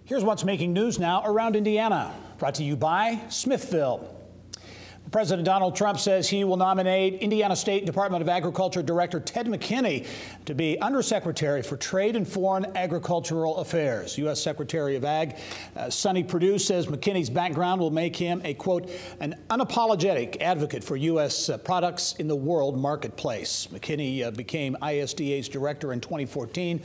Here's what's making news now around Indiana. Brought to you by Smithville. President Donald Trump says he will nominate Indiana State Department of Agriculture Director Ted McKinney to be Undersecretary for Trade and Foreign Agricultural Affairs. U.S. Secretary of Ag Sonny Perdue says McKinney's background will make him a, quote, an unapologetic advocate for U.S. products in the world marketplace. McKinney became ISDA's director in 2014.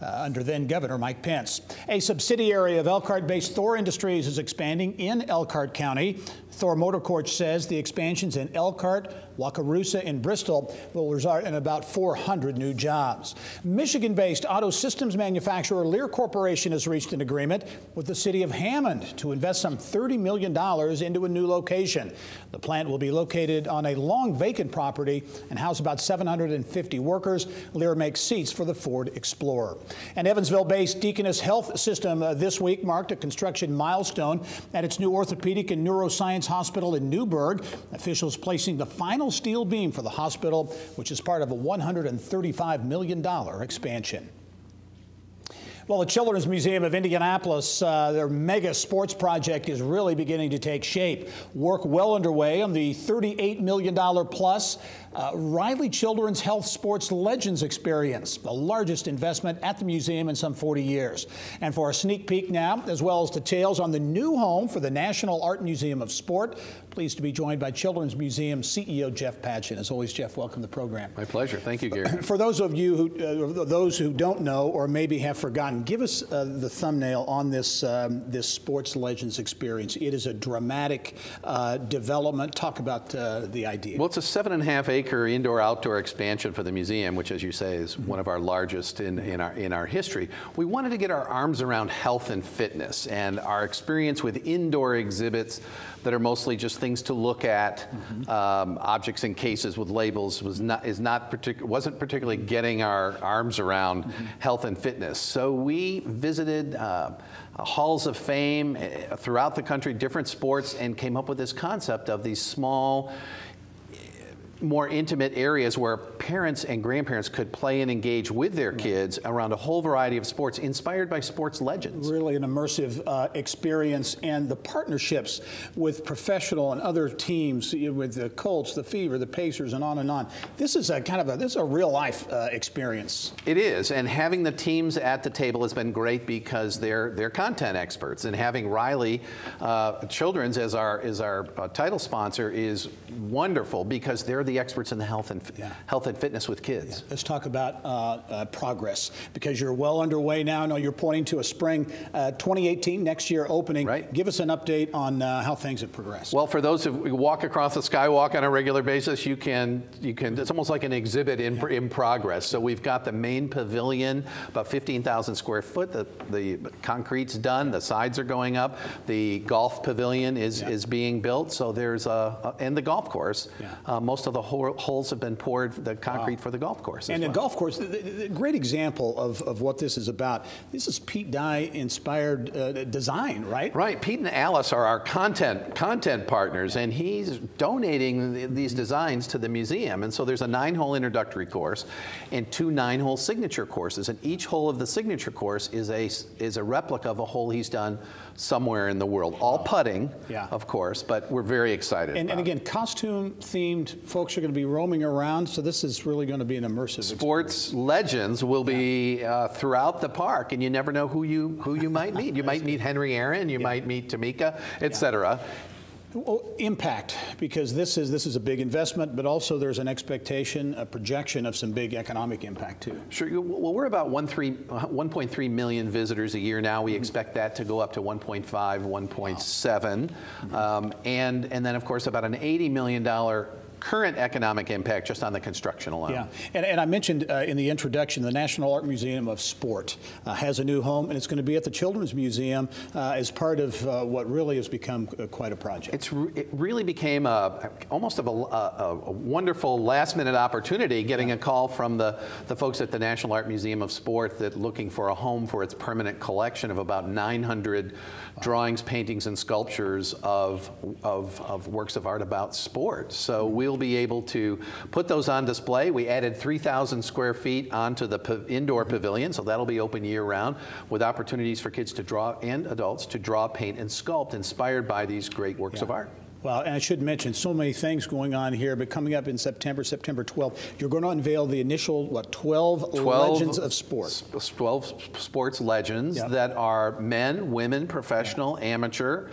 Under then-Governor Mike Pence. A subsidiary of Elkhart-based Thor Industries is expanding in Elkhart County. Thor Motor Coach says the expansions in Elkhart, Wakarusa, and Bristol will result in about 400 new jobs. Michigan-based auto systems manufacturer Lear Corporation has reached an agreement with the city of Hammond to invest some $30 million into a new location. The plant will be located on a long vacant property and house about 750 workers. Lear makes seats for the Ford Explorer. An Evansville-based Deaconess Health System this week marked a construction milestone at its new orthopedic and neuroscience hospital in Newburgh. Officials placing the final steel beam for the hospital, which is part of a $135 million expansion. Well, the Children's Museum of Indianapolis, their mega sports project is really beginning to take shape. Work well underway on the $38 million plus Riley Children's Health Sports Legends Experience, the largest investment at the museum in some 40 years. And for a sneak peek now, as well as details on the new home for the National Art Museum of Sport, pleased to be joined by Children's Museum CEO Jeff Patchen. As always, Jeff, welcome to the program. My pleasure. Thank you, Gary. For those of you who don't know or maybe have forgotten, give us the thumbnail on this this Sports Legends Experience. It is a dramatic development. Talk about the idea. Well, it's a 7.5-acre indoor-outdoor expansion for the museum, which, as you say, is one of our largest in our history. We wanted to get our arms around health and fitness, and our experience with indoor exhibits that are mostly just things to look at, objects in cases with labels, wasn't particularly getting our arms around health and fitness. So we visited halls of fame throughout the country, different sports, and came up with this concept of these small, more intimate areas where parents and grandparents could play and engage with their kids around a whole variety of sports inspired by sports legends. Really an immersive experience, and the partnerships with professional and other teams, with the Colts, the Fever, the Pacers, and on and on. This is this is a real life experience. It is, and having the teams at the table has been great because they're content experts, and having Riley Children's as our title sponsor is wonderful because they're the experts in the health and fitness with kids. Yeah. Let's talk about progress, because you're well underway now. I know you're pointing to a spring 2018 next year opening. Right. Give us an update on how things have progressed. Well, for those who walk across the skywalk on a regular basis, you can. It's almost like an exhibit in progress. So we've got the main pavilion, about 15,000 square foot. The concrete's done. The sides are going up. The golf pavilion is being built. So there's and the golf course. Yeah. Most of the holes have been poured, the concrete for the golf course. And the golf course, the great example of what this is about. This is Pete Dye inspired design, right? Right. Pete and Alice are our content partners, and he's donating these designs to the museum. And so there's a 9-hole introductory course and 2 9-hole signature courses, and each hole of the signature course is a replica of a hole he's done somewhere in the world. All putting, of course, but we're very excited. And again, costume-themed folks are going to be roaming around, so this is really going to be an immersive Sports legends will be throughout the park, and you never know who you might meet. You might meet Henry Aaron, you might meet Tamika, etc. Well, impact, because this is a big investment, but also there's an expectation, a projection of some big economic impact too. Sure. Well, we're about 1.3 million visitors a year now. We expect that to go up to 1.5, 1.7, and then of course about an $80 million current economic impact just on the construction alone. Yeah, and I mentioned in the introduction, the National Art Museum of Sport has a new home, and it's going to be at the Children's Museum as part of what really has become quite a project. It really became almost of a wonderful last-minute opportunity, getting a call from the folks at the National Art Museum of Sport that looking for a home for its permanent collection of about 900 drawings, paintings, and sculptures of works of art about sport. So we'll you'll be able to put those on display. We added 3,000 square feet onto the indoor pavilion, so that'll be open year-round with opportunities for kids to draw and adults to draw, paint, and sculpt inspired by these great works of art. Well, and I should mention so many things going on here, but coming up in September 12th, you're going to unveil the initial, 12 legends of sports. 12 sports legends that are men, women, professional, amateur,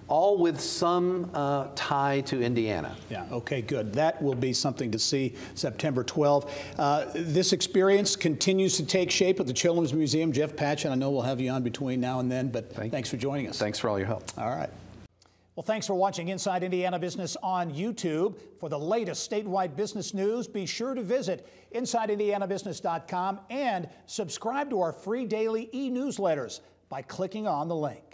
all with some tie to Indiana. Yeah, okay, good. That will be something to see September 12th. This experience continues to take shape at the Children's Museum. Jeff Patchen, I know we'll have you on between now and then, but thanks for joining us. Thanks for all your help. All right. Well, thanks for watching Inside Indiana Business on YouTube. For the latest statewide business news, be sure to visit InsideIndianaBusiness.com and subscribe to our free daily e-newsletters by clicking on the link.